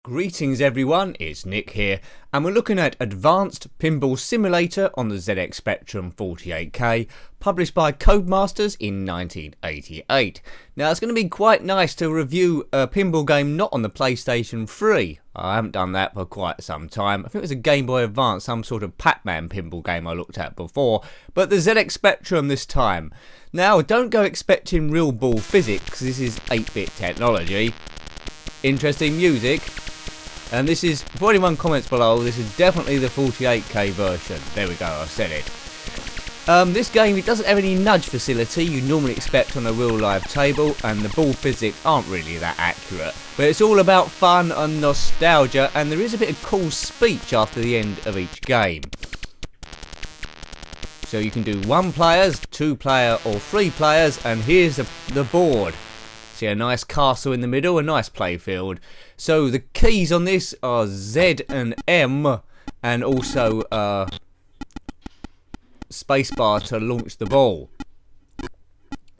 Greetings everyone, it's Nick here, and we're looking at Advanced Pinball Simulator on the ZX Spectrum 48K, published by Codemasters in 1988. Now it's going to be quite nice to review a pinball game not on the PlayStation 3. I haven't done that for quite some time. I think it was a Game Boy Advance, some sort of Pac-Man pinball game I looked at before, but the ZX Spectrum this time. Now don't go expecting real ball physics, this is 8-bit technology. Interesting music. And this is, for anyone comments below, this is definitely the 48K version. There we go, I've said it. This game, it doesn't have any nudge facility you normally expect on a real live table, and the ball physics aren't really that accurate. But it's all about fun and nostalgia, and there is a bit of cool speech after the end of each game. So you can do 1 players, 2 player or 3 players, and here's the board. See a nice castle in the middle, a nice playfield. So the keys on this are Z and M, and also spacebar to launch the ball.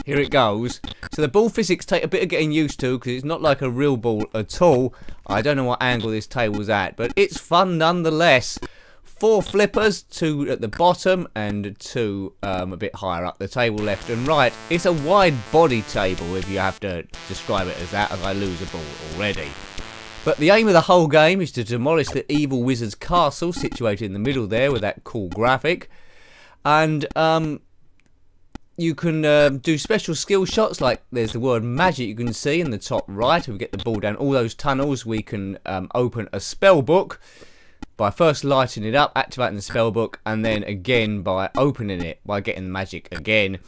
Here it goes. So the ball physics take a bit of getting used to because it's not like a real ball at all. I don't know what angle this table's at, but it's fun nonetheless. 4 flippers, 2 at the bottom and 2 a bit higher up the table, left and right. It's a wide body table if you have to describe it as that, as I lose a ball already. But the aim of the whole game is to demolish the evil wizard's castle situated in the middle there with that cool graphic. And you can do special skill shots, like there's the word magic you can see in the top right. If we get the ball down all those tunnels, we can open a spell book by first lighting it up, activating the spell book, and then again by opening it, by getting the magic again.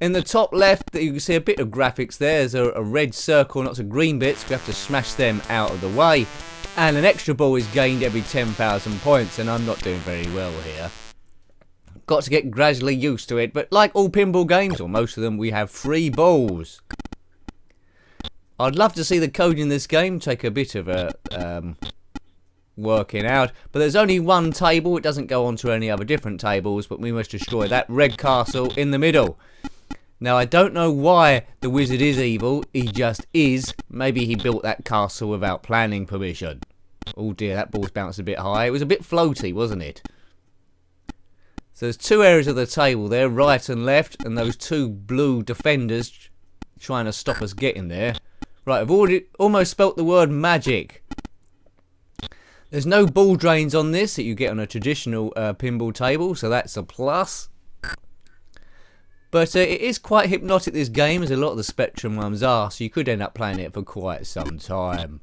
In the top left, you can see a bit of graphics there. There's a red circle, lots of green bits. We have to smash them out of the way. And an extra ball is gained every 10,000 points, and I'm not doing very well here. Got to get gradually used to it, but like all pinball games, or most of them, we have 3 balls. I'd love to see the code in this game take a bit of a working out, but there's only 1 table. It doesn't go on to any other different tables, but we must destroy that red castle in the middle. Now I don't know why the wizard is evil, he just is. Maybe he built that castle without planning permission. Oh dear, that ball's bounced a bit high. It was a bit floaty, wasn't it? So there's 2 areas of the table there, right and left, and those 2 blue defenders trying to stop us getting there. Right, I've already almost spelt the word magic. There's no ball drains on this that you get on a traditional pinball table, so that's a plus. But it is quite hypnotic, this game, as a lot of the Spectrum ones are, so you could end up playing it for quite some time.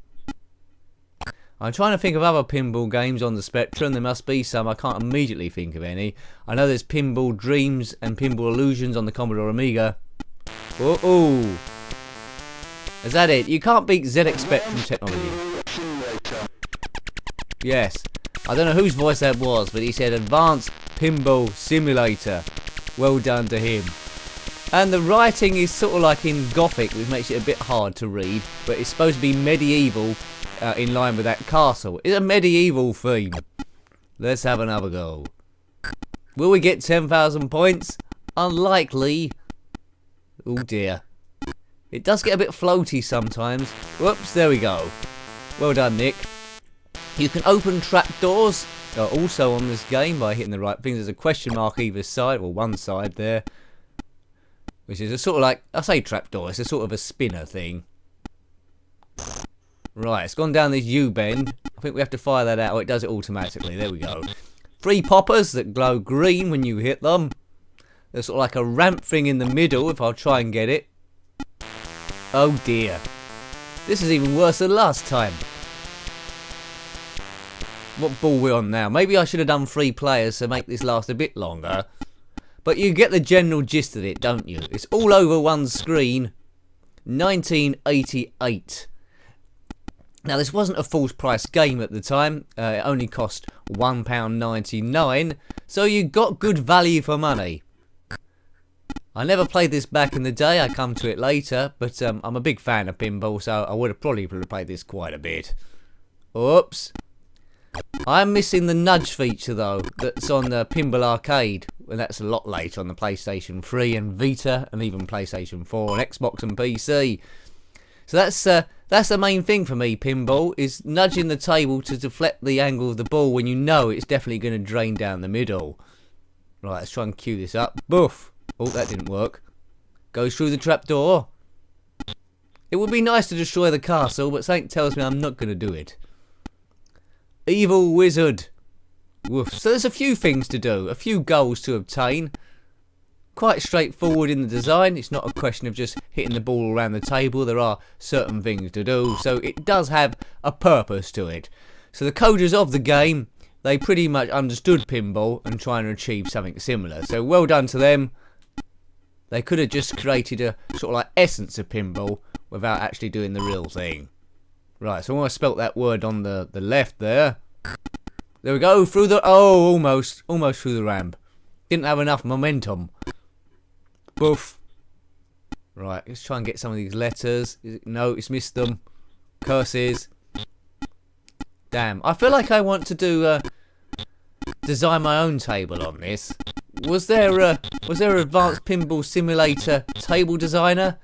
I'm trying to think of other pinball games on the Spectrum. There must be some. I can't immediately think of any. I know there's Pinball Dreams and Pinball Illusions on the Commodore Amiga. Uh-oh. Is that it? You can't beat ZX Spectrum technology. Yes. I don't know whose voice that was, but he said Advanced Pinball Simulator. Well done to him. And the writing is sort of like in Gothic, which makes it a bit hard to read, but it's supposed to be medieval in line with that castle. It's a medieval theme. Let's have another go. Will we get 10,000 points? Unlikely. Oh dear. It does get a bit floaty sometimes. Whoops, there we go. Well done, Nick. You can open trapdoors also on this game by hitting the right things. There's a question mark either side, or one side there, which is a sort of like, I say trapdoor, it's a sort of a spinner thing. Right, it's gone down this U-bend. I think we have to fire that out. Oh, it does it automatically. There we go. 3 poppers that glow green when you hit them. There's sort of like a ramp thing in the middle if I'll try and get it. Oh dear. This is even worse than last time. What ball we're on now? Maybe I should have done 3 players to make this last a bit longer. But you get the general gist of it, don't you? It's all over one screen. 1988. Now this wasn't a full price game at the time. It only cost £1.99. So you got good value for money. I never played this back in the day. I come to it later. But I'm a big fan of pinball, so I would have probably played this quite a bit. Oops. I'm missing the nudge feature though, that's on the Pinball Arcade, and that's a lot later on the PlayStation 3 and Vita, and even PlayStation 4 and Xbox and PC. So that's the main thing for me, pinball, is nudging the table to deflect the angle of the ball when you know it's definitely going to drain down the middle. Right, let's try and cue this up. Boof! Oh, that didn't work. Goes through the trapdoor. It would be nice to destroy the castle, but something tells me I'm not going to do it. Evil wizard. Woof. So there's a few things to do, a few goals to obtain. Quite straightforward in the design. It's not a question of just hitting the ball around the table. There are certain things to do, so it does have a purpose to it. So the coders of the game, they pretty much understood pinball and trying to achieve something similar. So well done to them. They could have just created a sort of like essence of pinball without actually doing the real thing. Right, so I spelt that word on the left there. There we go, through the... Oh, almost through the ramp. Didn't have enough momentum. Boof. Right, let's try and get some of these letters. No, it's missed them. Curses. Damn, I feel like I want to do design my own table on this. Was there an Advanced Pinball Simulator table designer?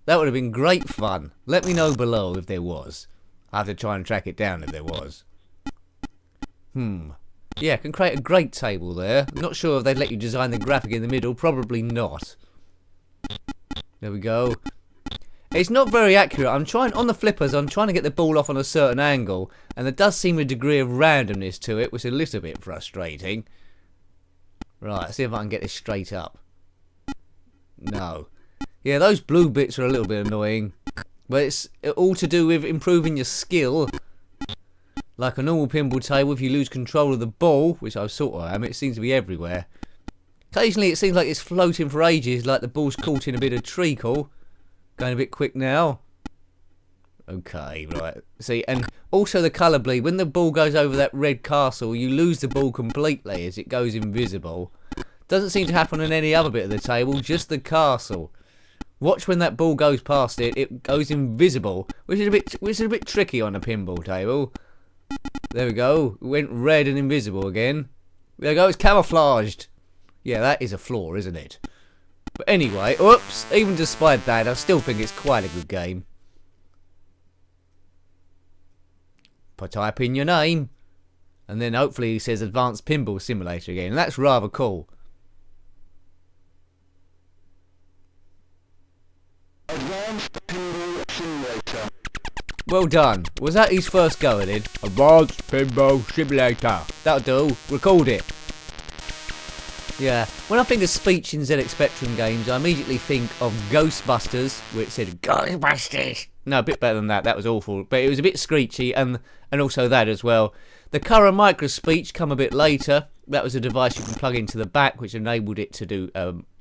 That would have been great fun. Let me know below if there was. I have to try and track it down if there was. Yeah, can create a great table there. Not sure if they'd let you design the graphic in the middle. Probably not. There we go. It's not very accurate. I'm trying on the flippers. I'm trying to get the ball off on a certain angle, and there does seem a degree of randomness to it, which is a little bit frustrating. Right, let's see if I can get this straight up. No. Yeah, those blue bits are a little bit annoying, but it's all to do with improving your skill. Like a normal pinball table, if you lose control of the ball, which I sort of am, it seems to be everywhere. Occasionally it seems like it's floating for ages, like the ball's caught in a bit of treacle. Going a bit quick now. Okay, right. See, and also the colour bleed. When the ball goes over that red castle, you lose the ball completely as it goes invisible. Doesn't seem to happen on any other bit of the table, just the castle. Watch when that ball goes past it, it goes invisible, which is a bit tricky on a pinball table. There we go. It went red and invisible again. There we go. It's camouflaged. Yeah, that is a flaw, isn't it? But anyway, oops. Even despite that, I still think it's quite a good game. Type in your name, and then hopefully it says Advanced Pinball Simulator again. And that's rather cool. Advanced Pinball Simulator. Well done. Was that his first go at it? Advanced Pinball Simulator. That'll do. Record it. Yeah. When I think of speech in ZX Spectrum games, I immediately think of Ghostbusters, where it said Ghostbusters. No, a bit better than that. That was awful. But it was a bit screechy, and also that as well. The current micro speech come a bit later. That was a device you can plug into the back, which enabled it to do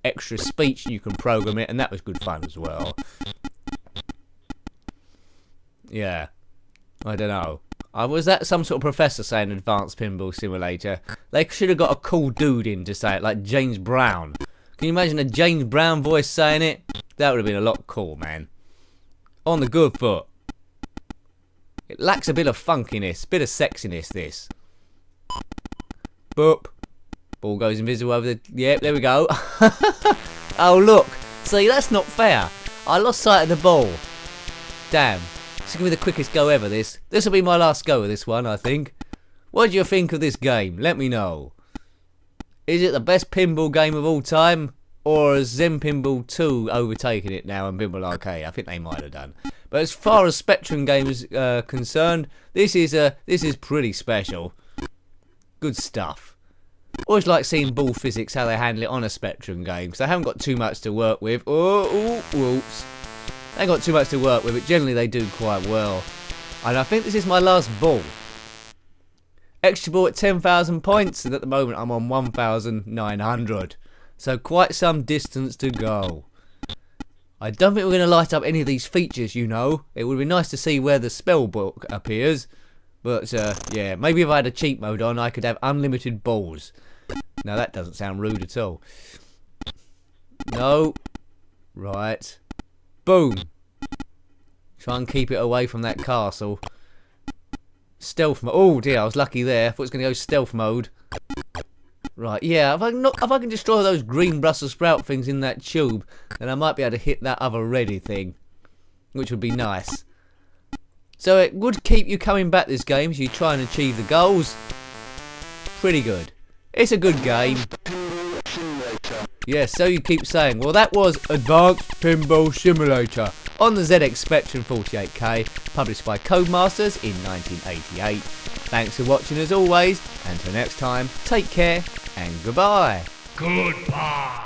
extra speech. You can program it, and that was good fun as well. Yeah, I don't know. Was that some sort of professor saying Advanced Pinball Simulator? They should have got a cool dude in to say it, like James Brown. Can you imagine a James Brown voice saying it? That would have been a lot cool, man. On the good foot. It lacks a bit of funkiness, bit of sexiness, this. Boop. Ball goes invisible over the... Yep, there we go. Oh, look. See, that's not fair. I lost sight of the ball. Damn. This is going to be the quickest go ever, this. This will be my last go of this one, I think. What do you think of this game? Let me know. Is it the best pinball game of all time? Or has Zen Pinball 2 overtaken it now in Pinball Arcade? I think they might have done. But as far as Spectrum games concerned, this is pretty special. Good stuff. Always like seeing ball physics, how they handle it on a Spectrum game. So they haven't got too much to work with. Oh, whoops. They ain't got too much to work with, but generally they do quite well. And I think this is my last ball. Extra ball at 10,000 points, and at the moment I'm on 1,900. So quite some distance to go. I don't think we're going to light up any of these features, you know. It would be nice to see where the spell book appears. But, yeah, maybe if I had a cheat mode on, I could have unlimited balls. Now, that doesn't sound rude at all. No. Right. Boom. Try and keep it away from that castle. Stealth mode. Oh dear, I was lucky there. I thought it was going to go stealth mode. Right, yeah, if I can destroy those green Brussels sprout things in that tube, then I might be able to hit that other ready thing, which would be nice. So it would keep you coming back this game as you try and achieve the goals. Pretty good. It's a good game. Yes, so you keep saying. Well, that was Advanced Pinball Simulator on the ZX Spectrum 48K, published by Codemasters in 1988. Thanks for watching as always. Until next time, take care and goodbye. Goodbye.